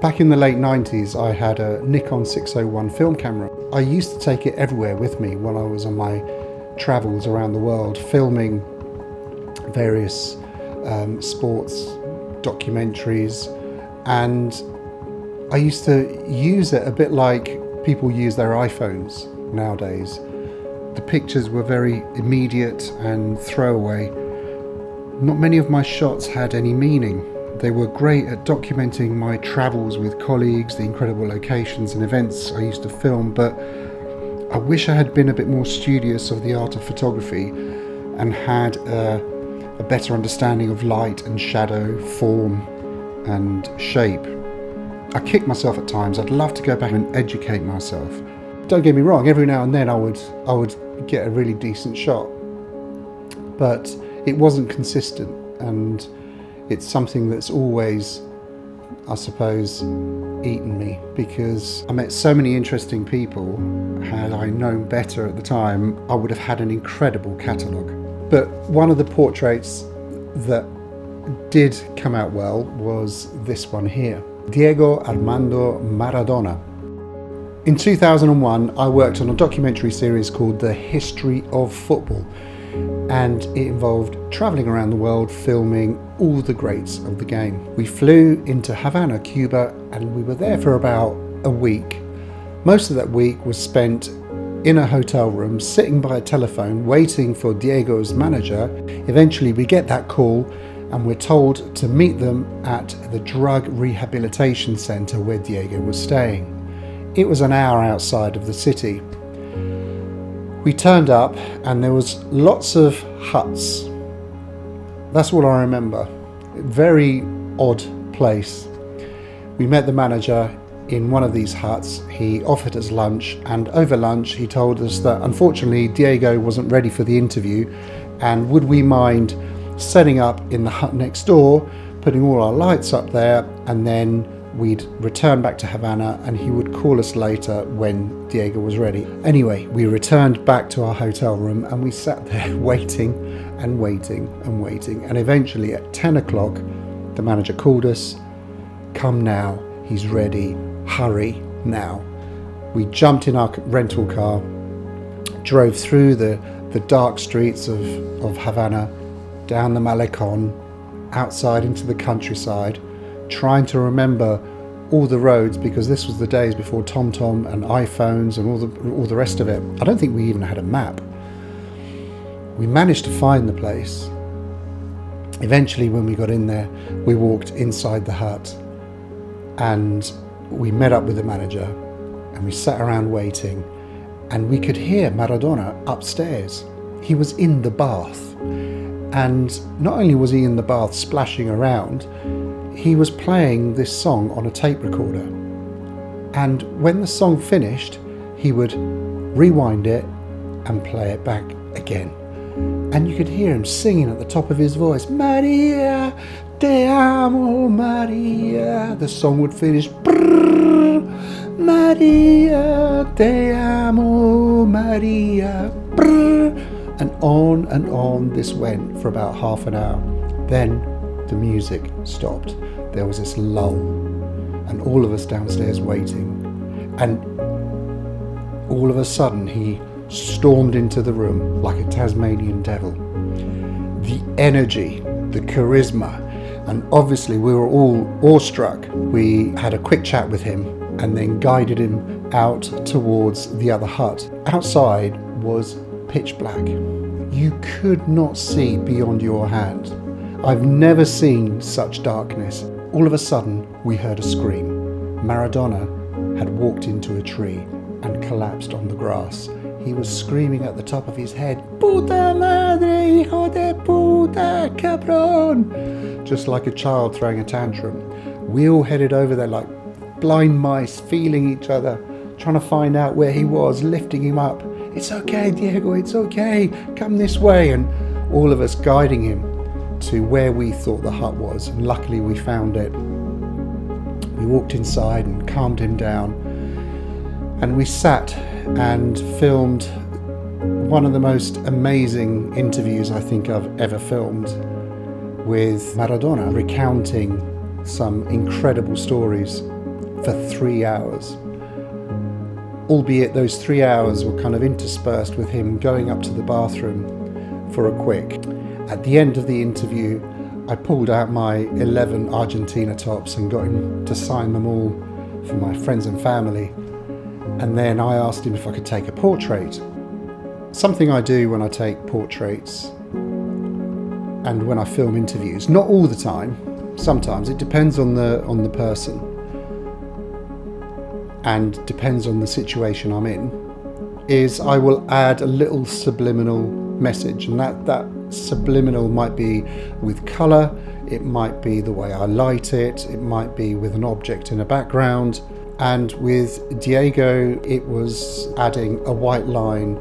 Back in the late 90s, I had a Nikon 601 film camera. I used to take it everywhere with me when I was on my travels around the world, filming various sports documentaries, and I used to use it a bit like people use their iPhones nowadays. The pictures were very immediate and throwaway. Not many of my shots had any meaning. They were great at documenting my travels with colleagues, the incredible locations and events I used to film, but I wish I had been a bit more studious of the art of photography and had a better understanding of light and shadow, form and shape. I kick myself at times. I'd love to go back and educate myself. Don't get me wrong, every now and then I would get a really decent shot, but it wasn't consistent, and it's something that's always, I suppose, eaten me, because I met so many interesting people. Had I known better at the time, I would have had an incredible catalogue. But one of the portraits that did come out well was this one here, Diego Armando Maradona. In 2001, I worked on a documentary series called The History of Football, and it involved travelling around the world filming all the greats of the game. We flew into Havana, Cuba, and we were there for about a week. Most of that week was spent in a hotel room, sitting by a telephone, waiting for Diego's manager. Eventually we get that call and we're told to meet them at the drug rehabilitation centre where Diego was staying. It was an hour outside of the city. We turned up and there was lots of huts. That's all I remember. Very odd place. We met the manager in one of these huts. He offered us lunch, and over lunch he told us that unfortunately Diego wasn't ready for the interview, and would we mind setting up in the hut next door, putting all our lights up there, and then we'd return back to Havana and he would call us later when Diego was ready. Anyway, we returned back to our hotel room and we sat there waiting and waiting and waiting, and eventually at 10 o'clock the manager called us. Come now, he's ready, hurry now. We jumped in our rental car, drove through the dark streets of Havana, down the Malecon, outside into the countryside, trying to remember all the roads, because this was the days before TomTom and iPhones and all the rest of it. I don't think we even had a map. We managed to find the place. Eventually, when we got in there, we walked inside the hut and we met up with the manager and we sat around waiting, and we could hear Maradona upstairs. He was in the bath, and not only was he in the bath splashing around, he was playing this song on a tape recorder. And when the song finished, he would rewind it and play it back again. And you could hear him singing at the top of his voice, Maria, te amo, Maria. The song would finish, brrr, Maria, te amo, Maria, brrr. And on this went for about half an hour. Then the music stopped. There was this lull, and all of us downstairs waiting. And all of a sudden he stormed into the room like a Tasmanian devil. The energy, the charisma, and obviously we were all awestruck. We had a quick chat with him and then guided him out towards the other hut. Outside was pitch black. You could not see beyond your hand. I've never seen such darkness. All of a sudden, we heard a scream. Maradona had walked into a tree and collapsed on the grass. He was screaming at the top of his head, Puta madre, hijo de puta, cabrón! Just like a child throwing a tantrum. We all headed over there like blind mice, feeling each other, trying to find out where he was, lifting him up. It's okay, Diego, it's okay, come this way. And all of us guiding him to where we thought the hut was, and luckily we found it. We walked inside and calmed him down, and we sat and filmed one of the most amazing interviews I think I've ever filmed, with Maradona recounting some incredible stories for 3 hours. Albeit those 3 hours were kind of interspersed with him going up to the bathroom for a quick. At the end of the interview, I pulled out my 11 Argentina tops and got him to sign them all for my friends and family. And then I asked him if I could take a portrait. Something I do when I take portraits and when I film interviews, not all the time, sometimes, it depends on the person and depends on the situation I'm in, is I will add a little subliminal message, and that subliminal might be with colour, it might be the way I light it, it might be with an object in a background. And with Diego, it was adding a white line